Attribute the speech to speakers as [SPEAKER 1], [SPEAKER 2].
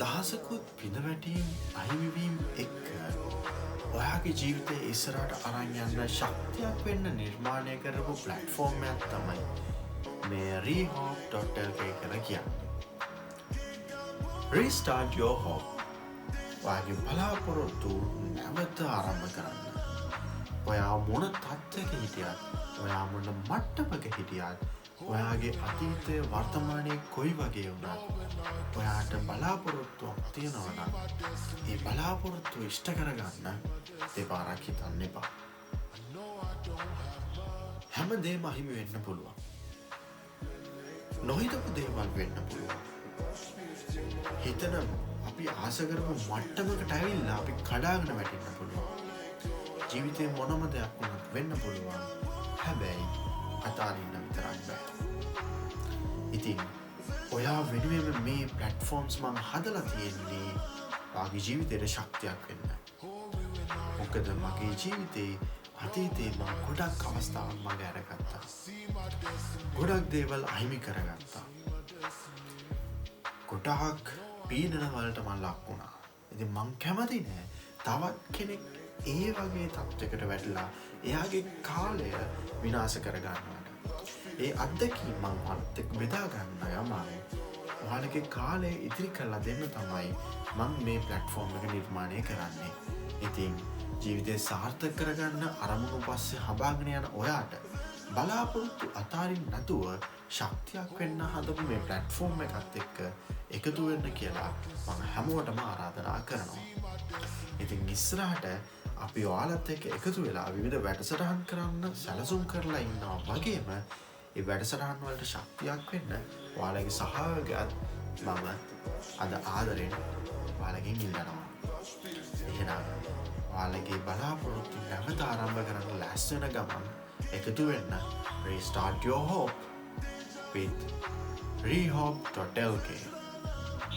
[SPEAKER 1] දහසකුත් පිනවැටීම් අහිමිවීම් එක්ක ඔයාගේ ජීවිතය ඉස්සරහට අරන් යන්න ශක්තියක් වෙන්න නිර්මාණය කරපු ප්ලැට්ෆෝර්මයක් තමයි මේ rehope.lk කියලා කියන්නේ. Restart your hope. ඔයාගේ බලාපොරොත්තු නැවත ආරම්භ කරන්න. ඔයා මොන තත්ත්වයක හිටියත්, ඔයා මොන මට්ටමක හිටියත්, ඔයාගේ අතීතය වර්තමානයේ කොයි වගේ වුණත් ඔයාට බලාපොරොත්තුවක් තියෙනවා නම් ඒ බලාපොරොත්තුව ඉෂ්ට කරගන්න දෙපාරක් හිතන්න එපා. හැම දේම අහිමි වෙන්න පුළුවන්. නොහිතපු දේවල් වෙන්න පුළුවන්. හිතන අපි ආස කරපු මට්ටමකට ඇවිල්ලා අපි කඩාගෙන වැටෙන්න පුළුවන්. ජීවිතේ මොනම දෙයක් වුණත් වෙන්න පුළුවන්. හැබැයි අතාරින්න විතරක් බෑ. ඉතින් ඔයා වෙනුවෙන් මේ ප්ලැට්ෆෝම්ස් මම හදලා තියෙන්නේ ඔයාගේ ජීවිතේට ශක්තියක් වෙන්න. මොකද මගේ ජීවිතේ අතීතේ මම ගොඩක් අවස්ථාවන් මග ඇරගත්තා. ගොඩක් දේවල් අහිමි කරගත්තා. ගොඩක් පීඩන වලට මම ලක් වුණා. ඉතින් මං කැමති නෑ තවත් කෙනෙක් ඒ වගේ තත්ත්වයකට වැටලා එයාගේ කාලය විනාශ කරගන්නවට. ඒ අත්දැකීම් මං ඔයාලත් එක්ක බෙදා ගන්න යමයි. ඔයාලගේ කාලය ඉතිරි කරලා දෙන්න තමයි මං මේ ප්ලැට්ෆෝම් එක නිර්මාණය කරන්නේ. ඉතින් ජීවිතය සාර්ථක කරගන්න අරමුණු පස්සේ හඹාගෙන යන ඔයාට බලාපොරොත්තු අතාරින්න නැතුව ශක්තියක් වෙන්න හදපු මේ ප්ලැට්ෆෝම් එකත් එක්ක එකතු වෙන්න කියලා මම හැමෝටම ආරාධනා කරනවා. ඉතින් ඉස්සරහට අපි ඔයාලත් එක්ක එකතු වෙලා විවිධ වැඩසටහන් කරන්න සැලසුම් කරලා ඉන්නවා වගේම ඒ වැඩසටහන් වලට ශක්තියක් වෙන්න ඔයාලගේ සහයෝගයත් මම අද ආදරෙන් ඔයාලගෙන් ඉල්ලනවා. එහෙනම් ඔයාලගේ බලාපොරොත්තු නැවත ආරම්භ කරන්න ලෑස්ති වෙන ගමන් එකතු වෙන්න Restart your hope with rehope.lk